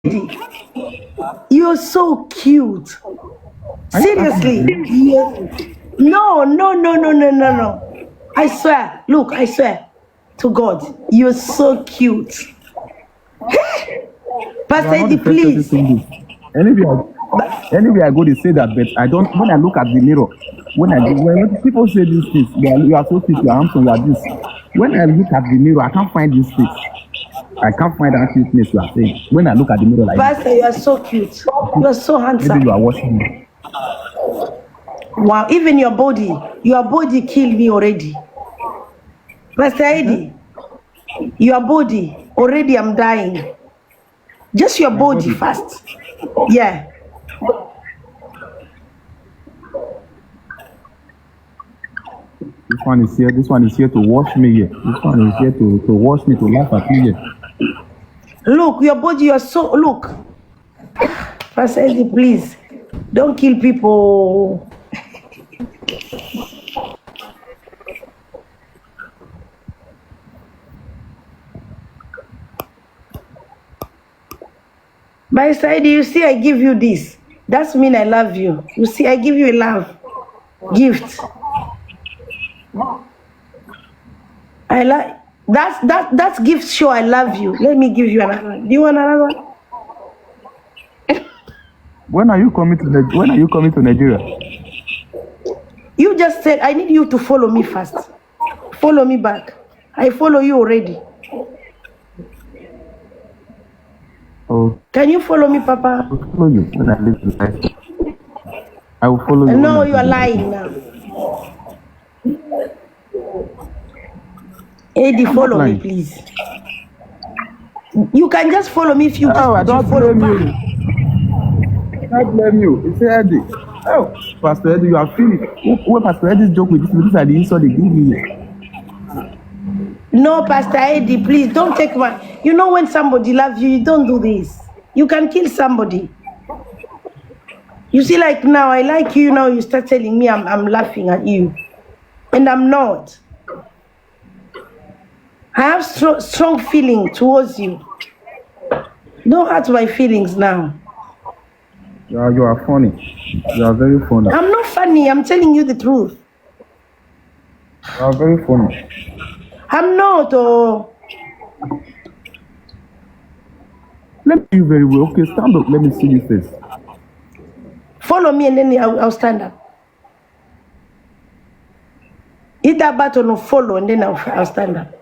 You're so cute. Seriously. No. I swear. Look, I swear to God, you're so cute. Pastor Eddy, please. Anyway, I go to say that, but I don't. When I look at the mirror, when people say these things, you are so cute, you are handsome, you are this. When I look at the mirror, I can't find this face. I can't find that cuteness you are saying. When I look at the mirror like Pastor, this, you are so cute. You are so handsome. maybe you are watching me. Wow, even your body killed me already. Pastor Eddy, your body, already I'm dying. Just your body first. Yeah. This one is here to wash me here. This one is here to wash me, to laugh at me here. Look, your body, you're so, look. Pastor Eddy, please, don't kill people. Pastor Eddy, you see, I give you this. That's mean I love you. You see, I give you a love gift. I like that's gift show I love you. Let me give you another one. Do you want another one? When are you coming to Nigeria? You just said I need you to follow me first. Follow me back. I follow you already. Oh. Can you follow me, Papa? I will follow you when I live in life. I will follow you. No, you are lying now. Eddy, follow me, please. You can just follow me if you just I don't follow blame you. I don't blame you. It's Eddy. Oh, Pastor Eddy, you are feeling. When Pastor Eddy joke with this, these are the insults they give me. No, Pastor Eddy, please don't take my. You know when somebody loves you, you don't do this. You can kill somebody. You see, like now, I like you now. You start telling me I'm laughing at you, and I'm not. I have strong feeling towards you. Don't hurt my feelings now. You are funny. You are very funny. I'm not funny. I'm telling you the truth. You are very funny. I'm not. Oh. Let me see you very well. Okay, stand up. Let me see you first. Follow me and then I'll stand up. Hit that button of follow and then I'll stand up.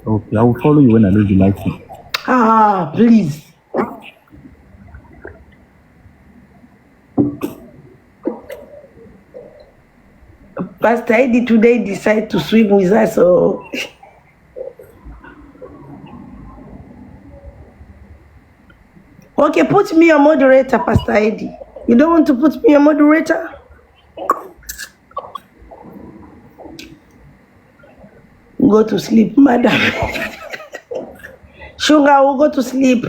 Okay, I will follow you when I leave the light. Ah, please. Pastor Eddy today decided to swim with us. So okay, put me a moderator, Pastor Eddy. You don't want to put me a moderator? Go to sleep, madam. Shunga will go to sleep.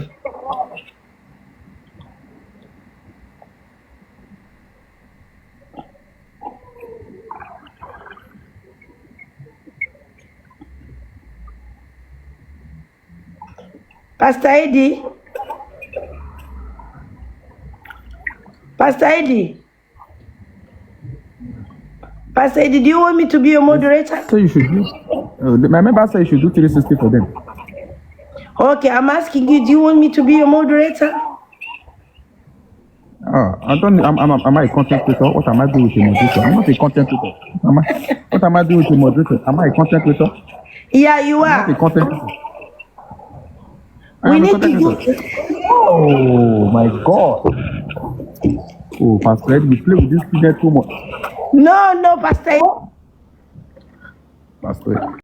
Pastor Eddy. Pastor Eddy. Pastor Eddy, do you want me to be a moderator? So you should do. My member said you should do 360 for them. Okay, I'm asking you, do you want me to be a moderator? I don't. Am I a content creator? What am I doing with a moderator? I'm not a content creator. What am I doing with a moderator? Am I a content creator? Yeah, you are. I'm not a content creator. We need to do. Oh my God! Oh, Pastor Eddy, you play with this student too much. No, Pastor Eddy. Pastor Eddy.